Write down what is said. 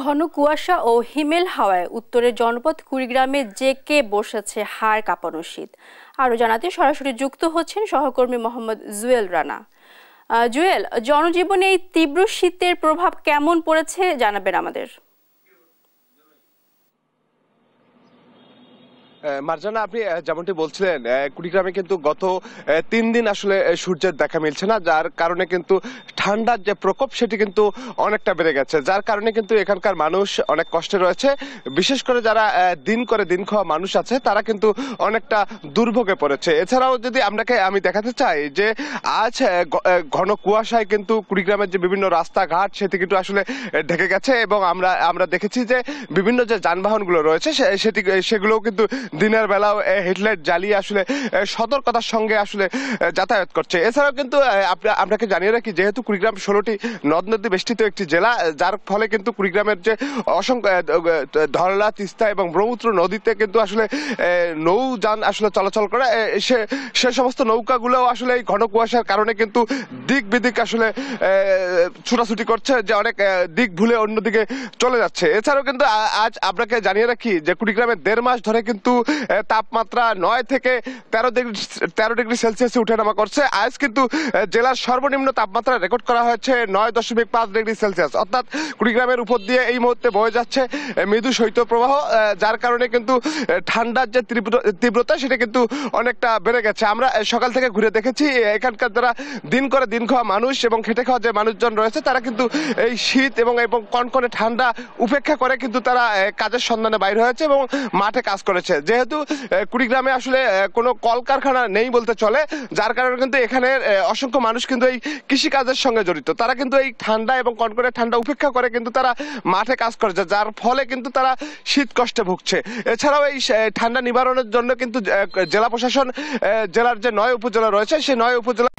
ঘন কুয়াশা ও হিমেল হাওয়ায় উত্তরের জনপদ কুড়িগ্রামে জেঁকে বসেছে হাড় কাঁপানো শীত। আরো জানাতে সরাসরি যুক্ত হচ্ছেন সহকর্মী মোহাম্মদ জুয়েল রানা। জুয়েল, জনজীবনে এই তীব্র শীতের প্রভাব কেমন পড়েছে জানাবেন আমাদের। মার্জানা, আপনি যেমনটি বলছিলেন, কুড়িগ্রামে কিন্তু গত 3 দিন আসলে সূর্যের দেখা মিলছে না, যার কারণে কিন্তু ঠান্ডার যে প্রকোপ সেটি কিন্তু অনেকটা বেড়ে গেছে, যার কারণে কিন্তু এখানকার মানুষ অনেক কষ্টে রয়েছে। বিশেষ করে যারা দিন করে দিন খাওয়া মানুষ আছে তারা কিন্তু অনেকটা দুর্ভোগে পড়েছে। এছাড়াও যদি আমি দেখাতে চাই যে আজ ঘন কুয়াশায় কিন্তু কুড়িগ্রামের যে বিভিন্ন রাস্তাঘাট সেটি কিন্তু আসলে ঢেকে গেছে, এবং আমরা দেখেছি যে বিভিন্ন যে যানবাহনগুলো রয়েছে সেগুলোও কিন্তু দিনের বেলাও হেডলাইট জ্বালিয়ে আসলে সতর্কতার সঙ্গে আসলে যাতায়াত করছে। এছাড়াও কিন্তু আপনাকে জানিয়ে রাখি, যেহেতু কুড়িগ্রাম 16টি নদ নদী বেষ্টিত একটি জেলা, যার ফলে কিন্তু কুড়িগ্রামের যে অসংখ্য ধরলা, তিস্তা এবং ব্রহ্মপুত্র নদীতে কিন্তু আসলে নৌযান আসলে চলাচল করে, সে সমস্ত নৌকাগুলো আসলে এই ঘন কুয়াশার কারণে কিন্তু দিক বিদিক আসলে ছুটাছুটি করছে, যে অনেক দিক ভুলে অন্যদিকে চলে যাচ্ছে। এছাড়াও কিন্তু আজ আপনাকে জানিয়ে রাখি যে কুড়িগ্রামে 1.5 মাস ধরে কিন্তু তাপমাত্রা 9 থেকে 13 ডিগ্রি সেলসিয়াসে উঠানামা করছে। আজ কিন্তু জেলার সর্বনিম্ন তাপমাত্রা রেকর্ড করা হয়েছে 9.5 ডিগ্রি সেলসিয়াস, অর্থাৎ কুড়িগ্রামের উপর দিয়ে এই মুহূর্তে বয়ে যাচ্ছে মৃদু শৈত্যপ্রবাহ, যার কারণে কিন্তু ঠান্ডার যে তীব্রতা সেটা কিন্তু অনেকটা বেড়ে গেছে। আমরা সকাল থেকে ঘুরে দেখেছি এখানকার যারা দিন করে দিন খাওয়া মানুষ এবং খেটে খাওয়া যে মানুষজন রয়েছে তারা কিন্তু এই শীত এবং কনকনে ঠান্ডা উপেক্ষা করে কিন্তু তারা কাজের সন্ধানে বাইর হয়েছে এবং মাঠে কাজ করেছে। যেহেতু কুড়িগ্রামে আসলে কোনো কলকারখানা নেই বলতে চলে, যার কারণে কিন্তু এখানে অসংখ্য মানুষ কিন্তু এই কৃষিকাজের সঙ্গে জড়িত। তারা কিন্তু এই ঠান্ডা এবং কনকনে ঠান্ডা উপেক্ষা করে কিন্তু তারা মাঠে কাজ করেছে, যার ফলে কিন্তু তারা শীত কষ্টে ভুগছে। এছাড়াও এই ঠান্ডা নিবারণের জন্য কিন্তু জেলা প্রশাসন জেলার যে 9 উপজেলা রয়েছে সেই 9 উপজেলা